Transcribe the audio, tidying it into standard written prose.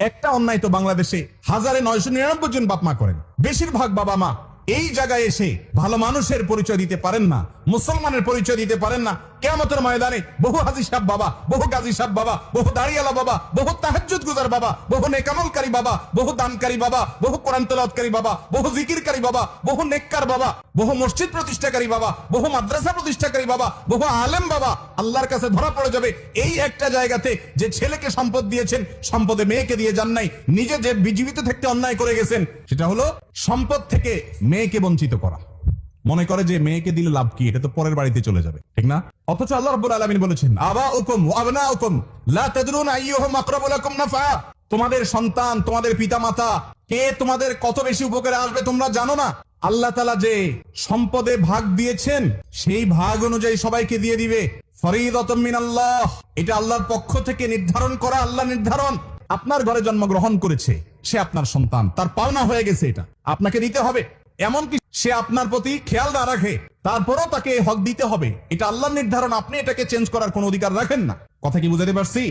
একটা অন্যায় তো বাংলাদেশে 1999 জন বাপ মা করেন। বেশিরভাগ বাবা মা এই জায়গায় এসে ভালো মানুষের পরিচয় দিতে পারেন না, মুসলমানের পরিচয় দিতে পারেন না। কিয়ামতের ময়দানে বহু হাজী সাহেব বাবা, বহু গাজী সাহেব বাবা, বহু দাড়িয়ালা বাবা, বহু তাহাজ্জুদ গুজার বাবা, বহু নেকামলকারী বাবা, বহু দানকারী বাবা, বহু কোরআন তেলাওয়াতকারী বাবা, বহু জিকিরকারী বাবা, বহু নেককার বাবা, বহু মসজিদ প্রতিষ্ঠাকারী বাবা, বহু মাদ্রাসা প্রতিষ্ঠাকারী বাবা, বহু আলেম বাবা আল্লাহর কাছে ধরা পড়ে যাবে এই একটা জায়গাতে যে ছেলেকে সম্পদ দিয়েছেন, সম্পদে মেয়েকে দিয়ে যান নাই। নিজে যে জীবিত থাকতে অন্যায় করে গেছেন, সেটা হলো সম্পদ থেকে মেয়েকে বঞ্চিত করা। মনে করে যে মেয়েকে দিলে লাভ কি, এটা তো পরের বাড়িতে চলে যাবে, ঠিক না? অথচ আল্লাহ রাব্বুল আলামিন বলেছেন, আবাউকুম ওয়া আবনাউকুম লা তাদরুনা আইয়ুহুম আকরাবু লাকুম নাফা। তোমাদের সন্তান, তোমাদের পিতামাতা কে তোমাদের কত বেশি উপকারে আসবে তোমরা জানো না। আল্লাহ তাআলা যে সম্পদে ভাগ দিয়েছেন, সেই ভাগ অনুযায়ী সবাইকে দিয়ে দিবে। ফরিদাতুম মিনাল্লাহ, এটা আল্লাহর পক্ষ থেকে নির্ধারণ করা, আল্লাহ নির্ধারণ। আপনার ঘরে জন্মগ্রহণ করেছে, সে আপনার সন্তান, তার পাওনা হয়ে গেছে, এটা আপনাকে দিতে হবে। এমনকি সে আপনার প্রতি খেয়াল না রাখে, তারপরও তাকে হক দিতে হবে। এটা আল্লাহর নির্ধারণ, আপনি এটাকে চেঞ্জ করার কোনো অধিকার রাখেন না। কথা কি বুঝাতে পারছি?